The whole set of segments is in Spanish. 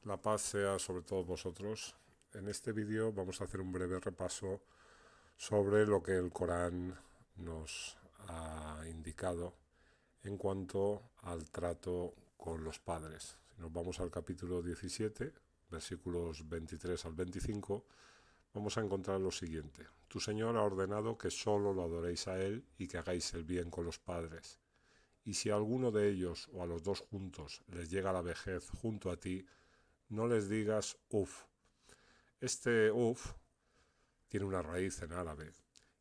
La paz sea sobre todos vosotros. En este vídeo vamos a hacer un breve repaso sobre lo que el Corán nos ha indicado en cuanto al trato con los padres. Si nos vamos al capítulo 17, versículos 23 al 25, vamos a encontrar lo siguiente. Tu Señor ha ordenado que solo lo adoréis a Él y que hagáis el bien con los padres. Y si a alguno de ellos o a los dos juntos les llega la vejez junto a ti, no les digas uf. Este uf tiene una raíz en árabe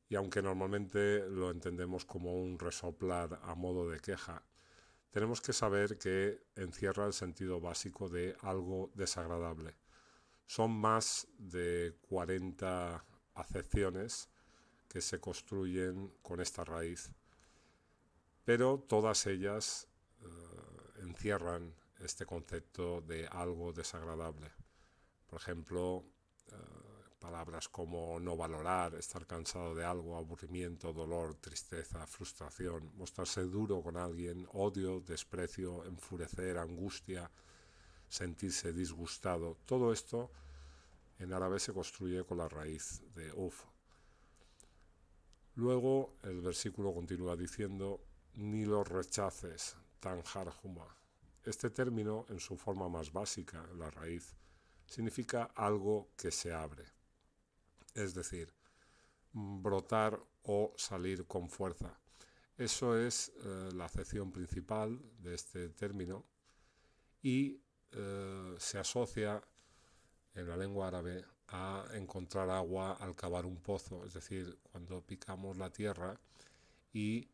y aunque normalmente lo entendemos como un resoplar a modo de queja, tenemos que saber que encierra el sentido básico de algo desagradable. Son más de 40 acepciones que se construyen con esta raíz, pero todas ellas encierran este concepto de algo desagradable. Por ejemplo, palabras como no valorar, estar cansado de algo, aburrimiento, dolor, tristeza, frustración, mostrarse duro con alguien, odio, desprecio, enfurecer, angustia, sentirse disgustado. Todo esto en árabe se construye con la raíz de uf. Luego el versículo continúa diciendo, ni los rechaces, tanjarhuma. Este término, en su forma más básica, la raíz, significa algo que se abre, es decir, brotar o salir con fuerza. Eso es la acepción principal de este término y se asocia en la lengua árabe a encontrar agua al cavar un pozo, es decir, cuando picamos la tierra y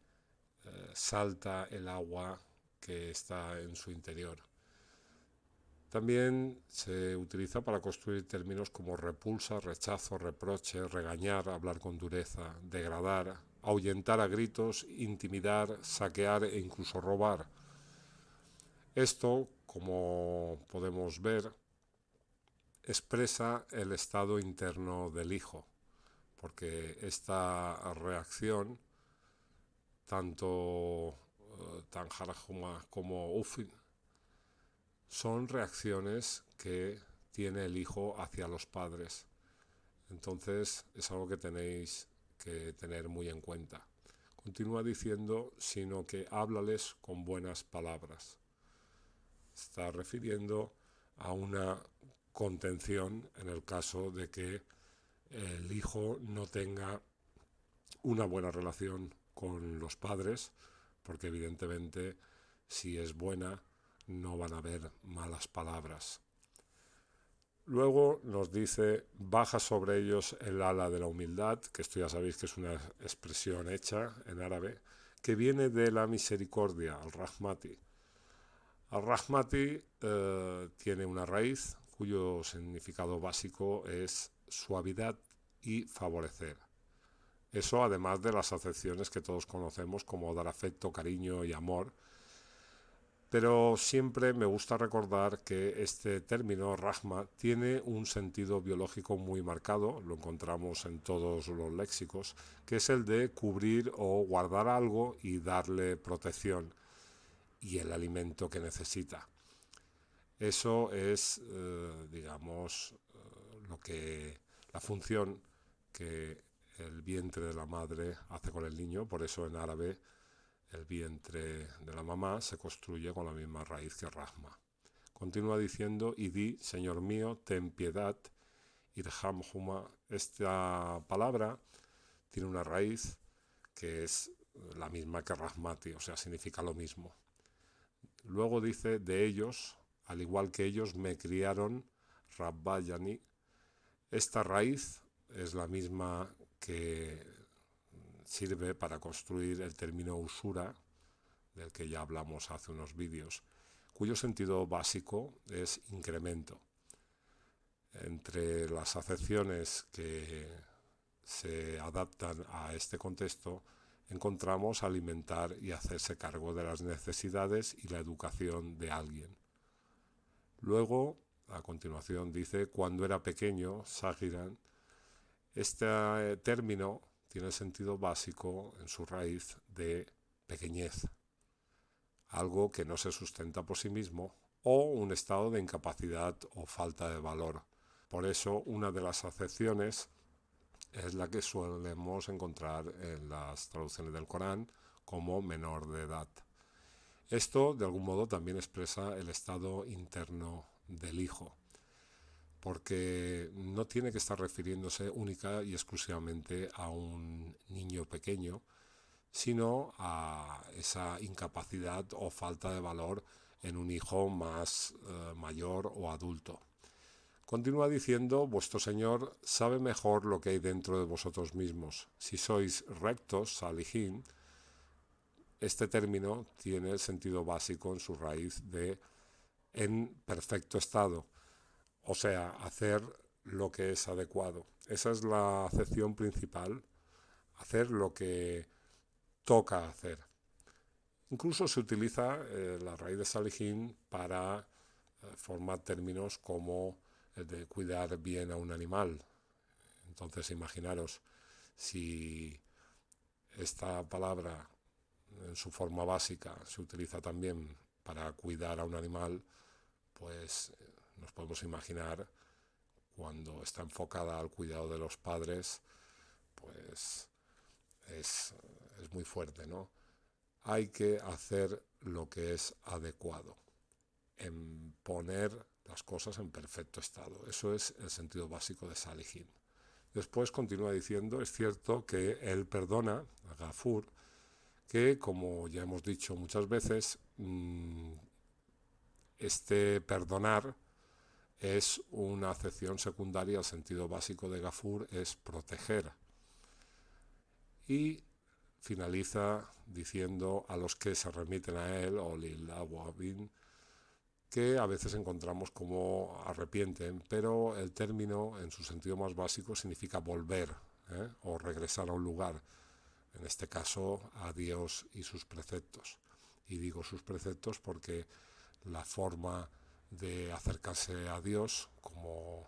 salta el agua que está en su interior. También se utiliza para construir términos como repulsa, rechazo, reproche, regañar, hablar con dureza, degradar, ahuyentar a gritos, intimidar, saquear e incluso robar. Esto, como podemos ver, expresa el estado interno del hijo, porque esta reacción, tanto Tanjarajuma como Ufin, son reacciones que tiene el hijo hacia los padres. Entonces es algo que tenéis que tener muy en cuenta. Continúa diciendo, sino que háblales con buenas palabras. Está refiriendo a una contención en el caso de que el hijo no tenga una buena relación con los padres, porque evidentemente si es buena no van a haber malas palabras. Luego nos dice, baja sobre ellos el ala de la humildad, que esto ya sabéis que es una expresión hecha en árabe, que viene de la misericordia, al-Rahmati. Al-Rahmati tiene una raíz cuyo significado básico es suavidad y favorecer. Eso además de las acepciones que todos conocemos como dar afecto, cariño y amor. Pero siempre me gusta recordar que este término, rahma, tiene un sentido biológico muy marcado, lo encontramos en todos los léxicos, que es el de cubrir o guardar algo y darle protección y el alimento que necesita. Eso es, digamos, la función que el vientre de la madre hace con el niño, por eso en árabe el vientre de la mamá se construye con la misma raíz que Rahma. Continúa diciendo, y di, Señor mío, ten piedad, irhamhuma. Esta palabra tiene una raíz que es la misma que Rahmati, o sea, significa lo mismo. Luego dice, de ellos, al igual que ellos me criaron, Rabbayani. Esta raíz es la misma que sirve para construir el término usura, del que ya hablamos hace unos vídeos, cuyo sentido básico es incremento. Entre las acepciones que se adaptan a este contexto, encontramos alimentar y hacerse cargo de las necesidades y la educación de alguien. Luego, a continuación, dice, cuando era pequeño, Sagiran, este término tiene el sentido básico en su raíz de pequeñez, algo que no se sustenta por sí mismo o un estado de incapacidad o falta de valor. Por eso, una de las acepciones es la que solemos encontrar en las traducciones del Corán como menor de edad. Esto, de algún modo, también expresa el estado interno del hijo, porque no tiene que estar refiriéndose única y exclusivamente a un niño pequeño, sino a esa incapacidad o falta de valor en un hijo más mayor o adulto. Continúa diciendo: vuestro Señor sabe mejor lo que hay dentro de vosotros mismos. Si sois rectos, salihin, este término tiene el sentido básico en su raíz de en perfecto estado, o sea, hacer lo que es adecuado. Esa es la acepción principal, hacer lo que toca hacer. Incluso se utiliza la raíz de salihin para formar términos como el de cuidar bien a un animal. Entonces, imaginaros, si esta palabra en su forma básica se utiliza también para cuidar a un animal, pues nos podemos imaginar cuando está enfocada al cuidado de los padres, pues es muy fuerte, ¿no? Hay que hacer lo que es adecuado, en poner las cosas en perfecto estado. Eso es el sentido básico de Salihin. Después continúa diciendo: es cierto que él perdona, a Gafur, que, como ya hemos dicho muchas veces, este perdonar es una acepción secundaria. El sentido básico de Gafur es proteger. Y finaliza diciendo: a los que se remiten a él, o lil awabin, que a veces encontramos como arrepienten, pero el término en su sentido más básico significa volver, o regresar a un lugar, en este caso a Dios y sus preceptos. Y digo sus preceptos porque la forma de acercarse a Dios, como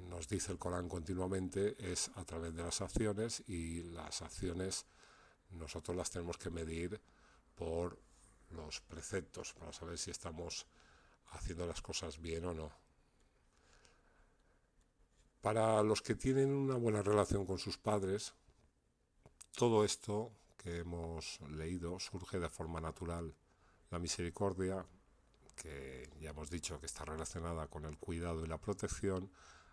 nos dice el Corán continuamente, es a través de las acciones, y las acciones nosotros las tenemos que medir por los preceptos para saber si estamos haciendo las cosas bien o no. Para los que tienen una buena relación con sus padres, todo esto que hemos leído surge de forma natural. La misericordia, que ya hemos dicho que está relacionada con el cuidado y la protección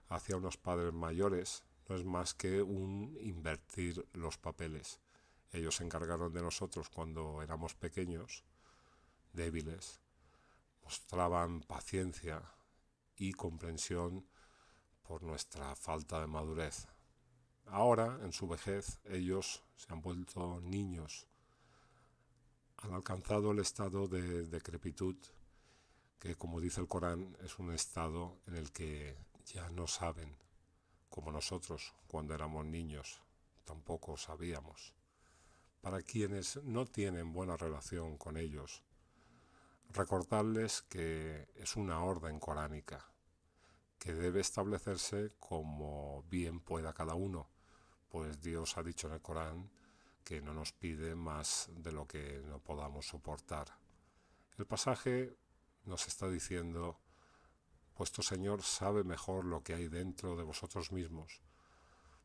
hacia unos padres mayores, no es más que un invertir los papeles. Ellos se encargaron de nosotros cuando éramos pequeños, débiles, mostraban paciencia y comprensión por nuestra falta de madurez. Ahora, en su vejez, ellos se han vuelto niños, han alcanzado el estado de decrepitud, que, como dice el Corán, es un estado en el que ya no saben, como nosotros cuando éramos niños tampoco sabíamos. Para quienes no tienen buena relación con ellos, recordarles que es una orden coránica que debe establecerse como bien pueda cada uno, pues Dios ha dicho en el Corán que no nos pide más de lo que no podamos soportar. El pasaje nos está diciendo: vuestro Señor sabe mejor lo que hay dentro de vosotros mismos,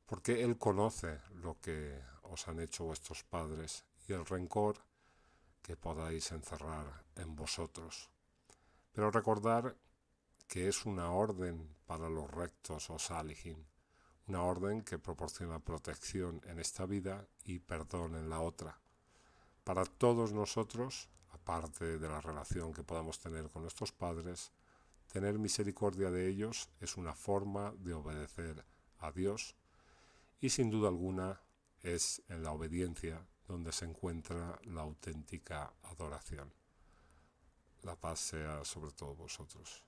porque Él conoce lo que os han hecho vuestros padres y el rencor que podáis encerrar en vosotros. Pero recordar que es una orden para los rectos o salihin, una orden que proporciona protección en esta vida y perdón en la otra. Para todos nosotros, aparte de la relación que podamos tener con nuestros padres, tener misericordia de ellos es una forma de obedecer a Dios, y sin duda alguna es en la obediencia donde se encuentra la auténtica adoración. La paz sea sobre todos vosotros.